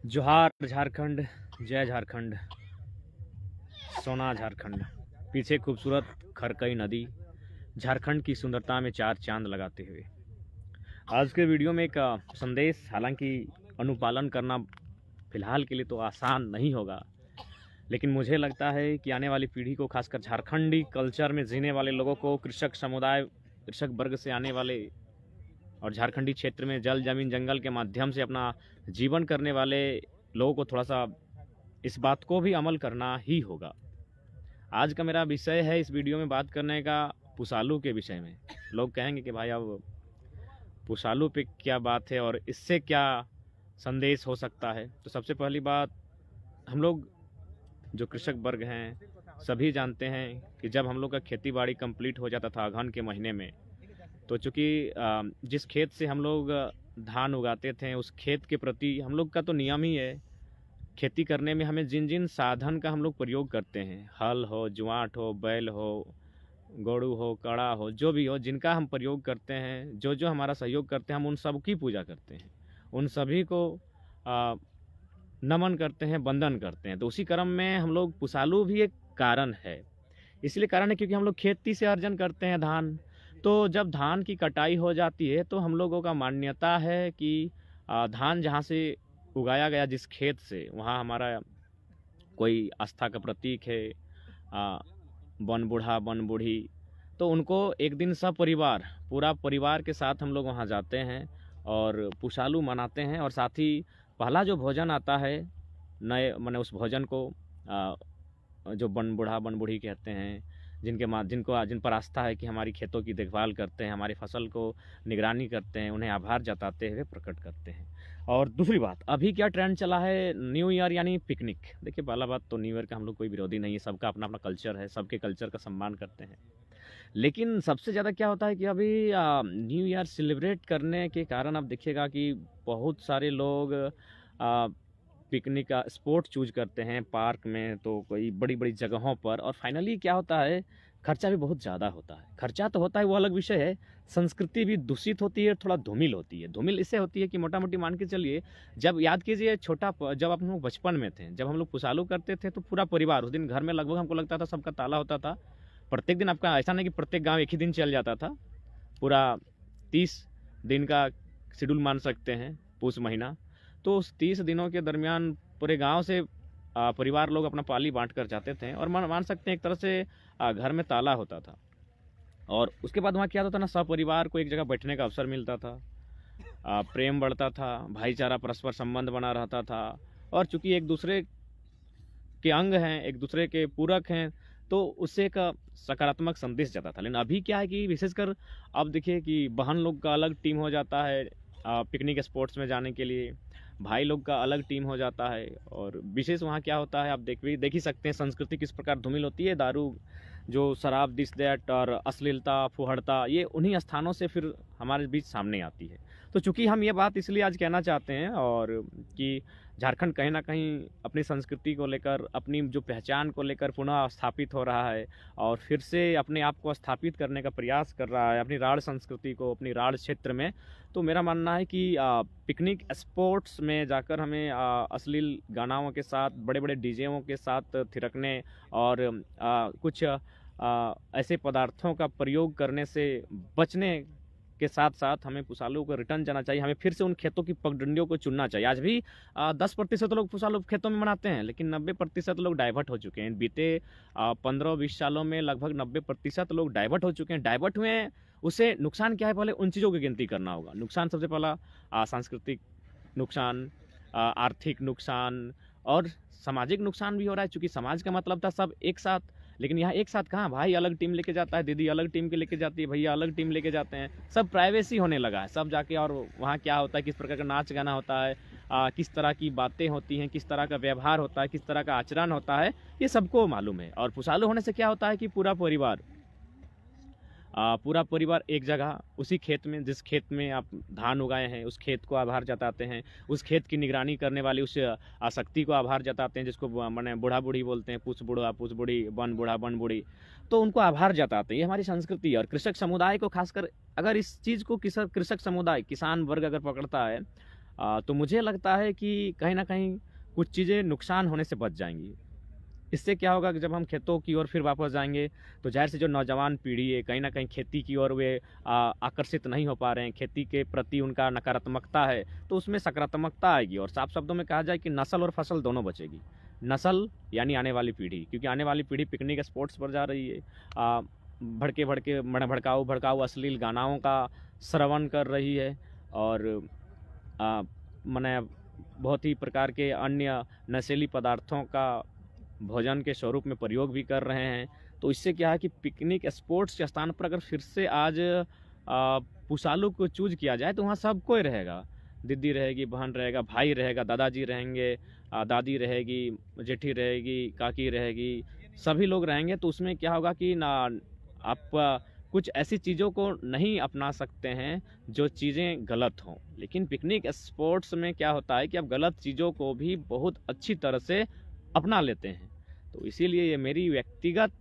जोहार झारखंड, जय झारखंड, सोना झारखंड। पीछे खूबसूरत खरकई नदी झारखंड की सुंदरता में चार चांद लगाते हुए आज के वीडियो में एक संदेश, हालांकि अनुपालन करना फिलहाल के लिए तो आसान नहीं होगा, लेकिन मुझे लगता है कि आने वाली पीढ़ी को, खासकर झारखंडी कल्चर में जीने वाले लोगों को, कृषक समुदाय, कृषक वर्ग से आने वाले और झारखंडी क्षेत्र में जल जमीन जंगल के माध्यम से अपना जीवन करने वाले लोगों को थोड़ा सा इस बात को भी अमल करना ही होगा। आज का मेरा विषय है इस वीडियो में बात करने का पुसालू के विषय में। लोग कहेंगे कि भाई अब पुसालू पे क्या बात है और इससे क्या संदेश हो सकता है। तो सबसे पहली बात, हम लोग जो कृषक वर्ग हैं सभी जानते हैं कि जब हम लोग का खेती बाड़ी कंप्लीट हो जाता था अगहन के महीने में, तो चूँकि जिस खेत से हम लोग धान उगाते थे उस खेत के प्रति हम लोग का तो नियम ही है, खेती करने में हमें जिन जिन साधन का हम लोग प्रयोग करते हैं, हल हो, जुआंट हो, बैल हो, गोड़ू हो, कड़ा हो, जो भी हो, जिनका हम प्रयोग करते हैं, जो जो हमारा सहयोग करते हैं, हम उन सब की पूजा करते हैं, उन सभी को नमन करते हैं, वंदन करते हैं। तो उसी क्रम में हम लोग पुसालू भी एक कारण है। इसलिए कारण है क्योंकि हम लोग खेती से अर्जन करते हैं धान। तो जब धान की कटाई हो जाती है तो हम लोगों का मान्यता है कि धान जहाँ से उगाया गया, जिस खेत से, वहाँ हमारा कोई आस्था का प्रतीक है, बन बूढ़ा बन बूढ़ी। तो उनको एक दिन सब परिवार, पूरा परिवार के साथ हम लोग वहाँ जाते हैं और पुसालू मनाते हैं। और साथ ही पहला जो भोजन आता है नए, माने उस भोजन को जो बन बूढ़ा बन बूढ़ी कहते हैं, जिन पर आस्था है कि हमारी खेतों की देखभाल करते हैं, हमारी फसल को निगरानी करते हैं, उन्हें आभार जताते हुए प्रकट करते हैं। और दूसरी बात, अभी क्या ट्रेंड चला है, न्यू ईयर यानी पिकनिक। देखिए, पहला बात तो न्यू ईयर का हम लोग कोई विरोधी नहीं है, सबका अपना अपना कल्चर है, सबके कल्चर का सम्मान करते हैं। लेकिन सबसे ज़्यादा क्या होता है कि अभी न्यू ईयर सेलिब्रेट करने के कारण आप देखिएगा कि बहुत सारे लोग पिकनिक का स्पॉट चूज करते हैं, पार्क में तो कोई बड़ी बड़ी जगहों पर। और फाइनली क्या होता है, खर्चा भी बहुत ज़्यादा होता है। खर्चा तो होता है, वो अलग विषय है। संस्कृति भी दूषित होती है, थोड़ा धूमिल होती है। धूमिल इससे होती है कि मोटा मोटी मान के चलिए, जब याद कीजिए जब आप लोग बचपन में थे, जब हम लोग पुसालू करते थे तो पूरा परिवार उस दिन घर में लगभग हमको लगता था सबका ताला होता था। प्रत्येक दिन आपका ऐसा नहीं कि प्रत्येक गाँव एक ही दिन चल जाता था, पूरा 30 दिन का शेड्यूल मान सकते हैं, पूस महीना। तो उस 30 दिनों के दरमियान पूरे गांव से परिवार लोग अपना पाली बांट कर जाते थे और मान सकते हैं एक तरह से घर में ताला होता था। और उसके बाद वहाँ क्या होता था ना, सब परिवार को एक जगह बैठने का अवसर मिलता था, प्रेम बढ़ता था, भाईचारा परस्पर संबंध बना रहता था। और चूंकि एक दूसरे के अंग हैं, एक दूसरे के पूरक हैं, तो उससे एक सकारात्मक संदेश जाता था। लेकिन अभी क्या है कि विशेषकर अब देखिए कि बहन लोग का अलग टीम हो जाता है पिकनिक स्पॉट्स में जाने के लिए, भाई लोग का अलग टीम हो जाता है। और विशेष वहाँ क्या होता है, आप देख ही सकते हैं संस्कृति किस प्रकार धूमिल होती है। दारू, जो शराब, दिस दैट और अश्लीलता, फुहड़ता, ये उन्हीं स्थानों से फिर हमारे बीच सामने आती है। तो चूंकि हम ये बात इसलिए आज कहना चाहते हैं और कि झारखंड कहीं ना कहीं अपनी संस्कृति को लेकर, अपनी जो पहचान को लेकर पुनः स्थापित हो रहा है और फिर से अपने आप को स्थापित करने का प्रयास कर रहा है, अपनी राढ़ संस्कृति को, अपनी राढ़ क्षेत्र में। तो मेरा मानना है कि पिकनिक स्पॉट्स में जाकर हमें अश्लील गानाओं के साथ, बड़े बड़े डीजेओं के साथ थिरकने और कुछ ऐसे पदार्थों का प्रयोग करने से बचने के साथ साथ हमें पुसालू को रिटर्न जाना चाहिए। हमें फिर से उन खेतों की पगडंडियों को चुनना चाहिए। आज भी 10% लोग पुसालू खेतों में मनाते हैं, लेकिन 90% लोग डाइवर्ट हो चुके हैं। बीते 15-20 सालों में लगभग 90% लोग डाइवर्ट हो चुके हैं। डाइवर्ट हुए हैं, उससे नुकसान क्या है, पहले उन चीज़ों की गिनती करना होगा। नुकसान सबसे पहला सांस्कृतिक नुकसान, आर्थिक नुकसान और सामाजिक नुकसान भी हो रहा है, क्योंकि समाज का मतलब था सब एक साथ। लेकिन यहाँ एक साथ कहाँ, भाई अलग टीम लेके जाता है, दीदी अलग टीम के लेके जाती है, भैया अलग टीम लेके जाते हैं, सब प्राइवेसी होने लगा है सब जाके। और वहाँ क्या होता है, किस प्रकार का नाच गाना होता है, किस तरह की बातें होती हैं, किस तरह का व्यवहार होता है, किस तरह का आचरण होता है, ये सबको मालूम है। और पुसालू होने से क्या होता है कि पूरा परिवार एक जगह, उसी खेत में, जिस खेत में आप धान उगाए हैं, उस खेत को आभार जताते हैं, उस खेत की निगरानी करने वाली उस आसक्ति को आभार जताते हैं, जिसको मैंने बूढ़ा बूढ़ी बोलते हैं, पूछ बूढ़ा पूछ बूढ़ी, बन बूढ़ा बन बूढ़ी। तो उनको आभार जताते हैं, ये हमारी संस्कृति है। और कृषक समुदाय को खासकर, अगर इस चीज़ को कृषक समुदाय, किसान वर्ग अगर पकड़ता है, तो मुझे लगता है कि कहीं न कहीं कुछ चीज़ें नुकसान होने से बच जाएँगी। इससे क्या होगा कि जब हम खेतों की ओर फिर वापस जाएँगे, तो ज़ाहिर-सी जो नौजवान पीढ़ी है, कहीं न कहीं खेती की ओर वे आकर्षित नहीं हो पा रहे हैं, खेती के प्रति उनका नकारात्मकता है, तो उसमें सकारात्मकता आएगी और साफ शब्दों में कहा जाए कि नस्ल और फसल दोनों बचेगी। नस्ल यानी आने वाली पीढ़ी, क्योंकि आने वाली पीढ़ी पिकनिक स्पॉट्स पर जा रही है। भड़के-भड़के भड़काऊ-भड़काऊ अश्लील गानाओं का श्रवण कर रही है और मने बहुत ही प्रकार के अन्य नशीली पदार्थों का भोजन के स्वरूप में प्रयोग भी कर रहे हैं। तो इससे क्या है कि पिकनिक स्पॉट्स के स्थान पर अगर फिर से आज पुसालू को चूज़ किया जाए तो वहाँ सब कोई रहेगा। दीदी रहेगी, बहन रहेगा, भाई रहेगा, दादाजी रहेंगे, दादी रहेगी, जेठी रहेगी, काकी रहेगी, सभी लोग रहेंगे। तो उसमें क्या होगा कि ना आप कुछ ऐसी चीज़ों को नहीं अपना सकते हैं जो चीज़ें गलत हों। लेकिन पिकनिक स्पॉट्स में क्या होता है कि आप गलत चीज़ों को भी बहुत अच्छी तरह से अपना लेते हैं। तो इसीलिए ये मेरी व्यक्तिगत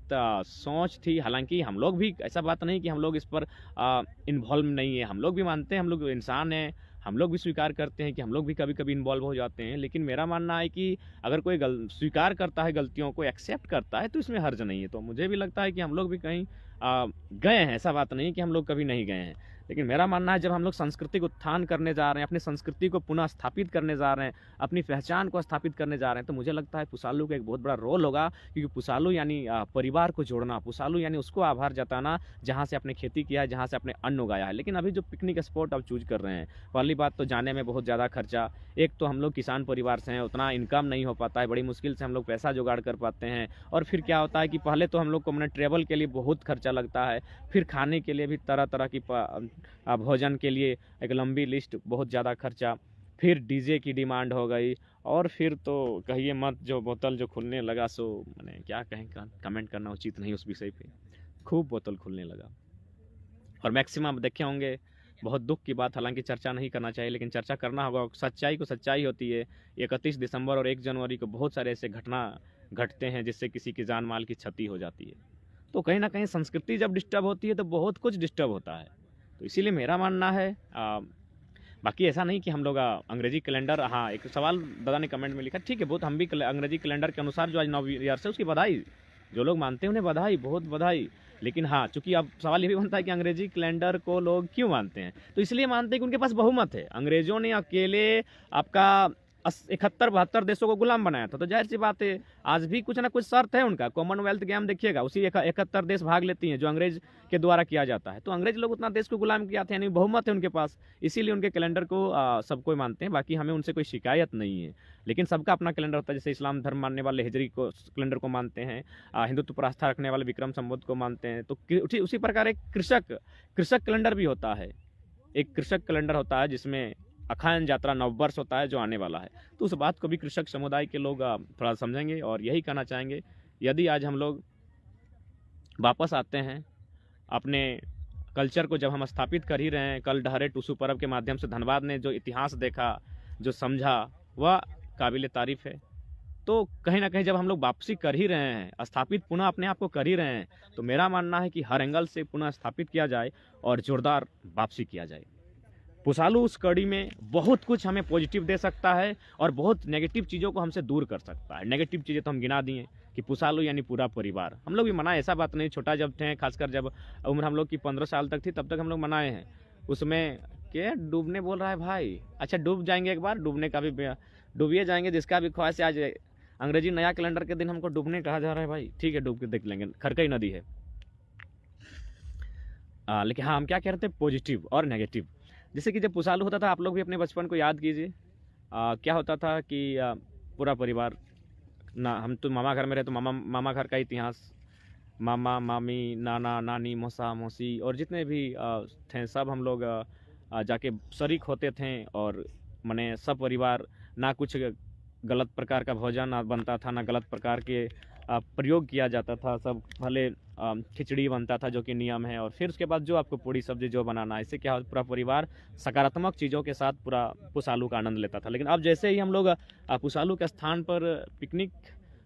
सोच थी। हालाँकि हम लोग भी ऐसा बात नहीं कि हम लोग इस पर इन्वॉल्व नहीं है। हम लोग भी मानते हैं, हम लोग इंसान हैं, हम लोग भी स्वीकार करते हैं कि हम लोग भी कभी-कभी इन्वॉल्व हो जाते हैं। लेकिन मेरा मानना है कि अगर कोई स्वीकार करता है गलतियों को, एक्सेप्ट करता है, तो इसमें हर्ज नहीं है। तो मुझे भी लगता है कि हम लोग भी कहीं गए हैं, ऐसा बात नहीं कि हम लोग कभी नहीं गए हैं। लेकिन मेरा मानना है जब हम लोग सांस्कृतिक उत्थान करने जा रहे हैं, अपनी संस्कृति को पुनः स्थापित करने जा रहे हैं, अपनी पहचान को स्थापित करने जा रहे हैं, तो मुझे लगता है पुसालू का एक बहुत बड़ा रोल होगा। क्योंकि पुसालू यानी परिवार को जोड़ना, पुसालू यानी उसको आभार जताना जहाँ से आपने खेती किया है, जहाँ से आपने अन्न उगाया है। लेकिन अभी जो पिकनिक स्पॉट आप चूज़ कर रहे हैं, पहली बात तो जाने में बहुत ज़्यादा खर्चा। एक तो हम लोग किसान परिवार से हैं, उतना इनकम नहीं हो पाता है, बड़ी मुश्किल से हम लोग पैसा जुगाड़ कर पाते हैं। और फिर क्या होता है कि पहले तो हम लोग को मैंने ट्रैवल के लिए बहुत खर्चा लगता है, फिर खाने के लिए भी तरह-तरह की भोजन के लिए एक लंबी लिस्ट, बहुत ज़्यादा खर्चा, फिर डीजे की डिमांड हो गई और फिर तो कहिए मत, जो बोतल जो खुलने लगा सो मैंने क्या कहें, कमेंट करना उचित नहीं उस विषय पे। खूब बोतल खुलने लगा और मैक्सिमम देखे होंगे, बहुत दुख की बात, हालांकि चर्चा नहीं करना चाहिए लेकिन चर्चा करना होगा। सच्चाई को सच्चाई होती है। 31 दिसंबर और 1 जनवरी को बहुत सारे ऐसे घटना घटते हैं जिससे किसी की जान माल की क्षति हो जाती है। तो कहीं ना कहीं संस्कृति जब डिस्टर्ब होती है तो बहुत कुछ डिस्टर्ब होता है। तो इसीलिए मेरा मानना है, बाकी ऐसा नहीं कि हम लोग अंग्रेजी कैलेंडर, हाँ एक सवाल दादा ने कमेंट में लिखा, ठीक है बहुत, हम भी अंग्रेजी कैलेंडर के अनुसार जो आज नव ईयर है उसकी बधाई, जो लोग मानते हैं उन्हें बधाई, बहुत बधाई। लेकिन हाँ, चूंकि अब सवाल ये भी बनता है कि अंग्रेजी कैलेंडर को लोग क्यों मानते हैं, तो इसलिए मानते हैं कि उनके पास बहुमत है। अंग्रेजों ने अकेले आपका 71-72 देशों को गुलाम बनाया था, तो जाहिर सी बात है आज भी कुछ ना कुछ शर्त है उनका। कॉमनवेल्थ गेम देखिएगा, उसी 71 देश भाग लेती हैं जो अंग्रेज के द्वारा किया जाता है। तो अंग्रेज लोग उतना देश को गुलाम किया था, यानी बहुमत है उनके पास, इसीलिए उनके कैलेंडर को सब कोई मानते हैं। बाकी हमें उनसे कोई शिकायत नहीं है, लेकिन सबका अपना कैलेंडर होता है। जैसे इस्लाम धर्म मानने वाले हिजरी को कैलेंडर को मानते हैं, हिंदुत्व पर आस्था रखने वाले विक्रम संवत को मानते हैं। तो उसी प्रकार एक कृषक कैलेंडर भी होता है। एक कृषक कैलेंडर होता है जिसमें अखायन यात्रा नववर्ष होता है जो आने वाला है। तो उस बात को भी कृषक समुदाय के लोग थोड़ा समझेंगे और यही कहना चाहेंगे, यदि आज हम लोग वापस आते हैं अपने कल्चर को, जब हम स्थापित कर ही रहे हैं, कल डहरे टूसू पर्व के माध्यम से धनबाद ने जो इतिहास देखा, जो समझा, वह काबिल तारीफ है। तो कहीं ना कहीं जब हम लोग वापसी कर ही रहे हैं, स्थापित पुनः अपने आप को कर ही रहे हैं, तो मेरा मानना है कि हर एंगल से पुनः स्थापित किया जाए और जोरदार वापसी किया जाए। पुसालू उस कड़ी में बहुत कुछ हमें पॉजिटिव दे सकता है और बहुत नेगेटिव चीज़ों को हमसे दूर कर सकता है। नेगेटिव चीज़ें तो हम गिना दिए कि पुसालू यानी पूरा परिवार, हम लोग भी मनाए, ऐसा बात नहीं। छोटा जब थे, खासकर जब उम्र हम लोग की 15 साल तक थी, तब तक हम लोग मनाए हैं। उसमें क्या डूबने बोल रहा है भाई, अच्छा डूब जाएंगे एक बार, डूबने का भी डूबिए जाएंगे, जिसका भी ख्वाहिश है। आज अंग्रेजी नया कैलेंडर के दिन हमको डूबने कहा जा रहा है भाई, ठीक है डूब के देख लेंगे, खरकई नदी है। लेकिन हाँ, हम क्या कह रहे थे, पॉजिटिव और नेगेटिव। जैसे कि जब पुसालू होता था, आप लोग भी अपने बचपन को याद कीजिए, क्या होता था कि पूरा परिवार, ना हम तो मामा घर में रहे तो मामा घर का इतिहास, मामा मामी, नाना नानी, मौसा मौसी और जितने भी थे सब हम लोग जाके शरीक होते थे। और मने सब परिवार, ना कुछ गलत प्रकार का भोजन बनता था, ना गलत प्रकार के प्रयोग किया जाता था। सब भले खिचड़ी बनता था जो कि नियम है, और फिर उसके बाद जो आपको पूड़ी सब्जी जो बनाना है, इससे क्या हो, पूरा परिवार सकारात्मक चीज़ों के साथ पूरा पुसालू का आनंद लेता था। लेकिन अब जैसे ही हम लोग पुसालू के स्थान पर पिकनिक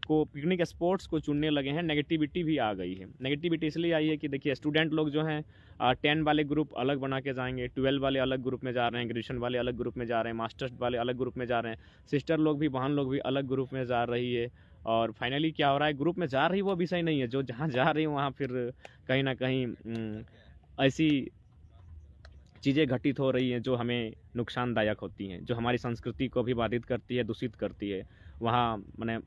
पिकनिक स्पॉट्स को चुनने लगे हैं, नेगेटिविटी भी आ गई है। नेगेटिविटी इसलिए आई है कि देखिए स्टूडेंट लोग जो हैं 10 वाले ग्रुप अलग बना के जाएंगे, 12 वाले अलग ग्रुप में जा रहे हैं, ग्रेजुएशन वाले अलग ग्रुप में जा रहे हैं, मास्टर्स वाले अलग ग्रुप में जा रहे हैं, सिस्टर लोग भी, बहन लोग भी अलग ग्रुप में जा रही है। और फाइनली क्या हो रहा है, ग्रुप में जा रही वो विषय नहीं है, जो जहाँ जा रही है वहाँ फिर कहीं ना कहीं ऐसी चीज़ें घटित हो रही हैं जो हमें नुकसानदायक होती हैं, जो हमारी संस्कृति को भी बाधित करती है, दूषित करती है। वहाँ मैंने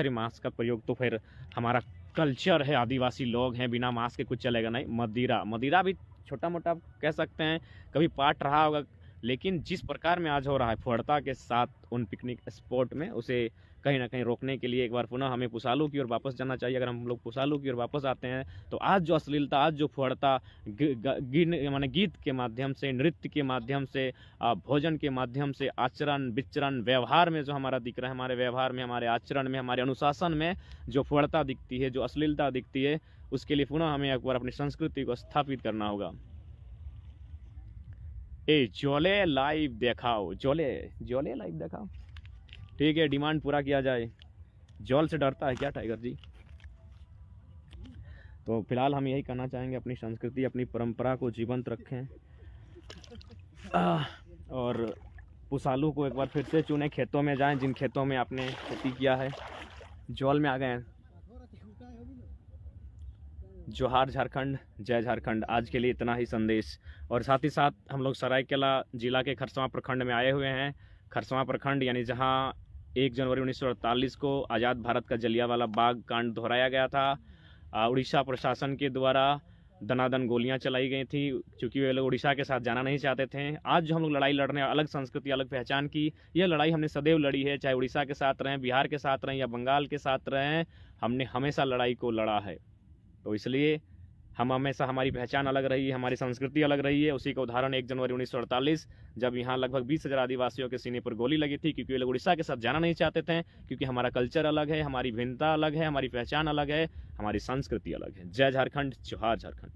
मांस का प्रयोग, तो फिर हमारा कल्चर है, आदिवासी लोग हैं, बिना मांस के कुछ चलेगा नहीं। मदिरा भी छोटा मोटा कह सकते हैं, कभी पार्ट रहा होगा, लेकिन जिस प्रकार में आज हो रहा है फुहड़ता के साथ उन पिकनिक स्पॉट में, उसे कहीं ना कहीं रोकने के लिए एक बार पुनः हमें पुसालू की ओर वापस जाना चाहिए। अगर हम लोग पुसालू की ओर वापस आते हैं तो आज जो अश्लीलता, आज जो फुहड़ता माने गीत के माध्यम से, नृत्य के माध्यम से, भोजन के माध्यम से, आचरण विचरण व्यवहार में जो हमारा दिख रहा है, हमारे व्यवहार में, हमारे आचरण में, हमारे अनुशासन में जो फुहड़ता दिखती है, जो अश्लीलता दिखती है, उसके लिए पुनः हमें एक बार अपनी संस्कृति को स्थापित करना होगा। जोले लाइव दिखाओ, जोले लाइव दिखाओ, ठीक है, डिमांड पूरा किया जाए। जॉल से डरता है क्या टाइगर जी? तो फिलहाल हम यही कहना चाहेंगे, अपनी संस्कृति, अपनी परंपरा को जीवंत रखें और पुसालू को एक बार फिर से चुने, खेतों में जाएं जिन खेतों में आपने खेती किया है। जॉल में आ गए हैं। जोहार झारखंड, जय झारखंड। आज के लिए इतना ही संदेश। और साथ ही साथ हम लोग सरायकेला जिला के खरसवां प्रखंड में आए हुए हैं। खरसवां प्रखंड यानी जहां 1 जनवरी 1948 को आज़ाद भारत का जलियांवाला बाग कांड दोहराया गया था। उड़ीसा प्रशासन के द्वारा दनादन गोलियां चलाई गई थी, क्योंकि वे लोग उड़ीसा के साथ जाना नहीं चाहते थे। आज जो हम लोग लड़ाई लड़ रहे हैं, अलग संस्कृति, अलग पहचान की, यह लड़ाई हमने सदैव लड़ी है, चाहे उड़ीसा के साथ रहें, बिहार के साथ रहें या बंगाल के साथ रहें, हमने हमेशा लड़ाई को लड़ा है। तो इसलिए हम हमेशा, हमारी पहचान अलग रही है, हमारी संस्कृति अलग रही है। उसी का उदाहरण 1 जनवरी 1948, जब यहाँ लगभग 20,000 आदिवासियों के सीने पर गोली लगी थी, क्योंकि वे लोग उड़ीसा के साथ जाना नहीं चाहते थे, क्योंकि हमारा कल्चर अलग है, हमारी भिन्नता अलग है, हमारी पहचान अलग है, हमारी संस्कृति अलग है। जय झारखंड, जोहार झारखंड।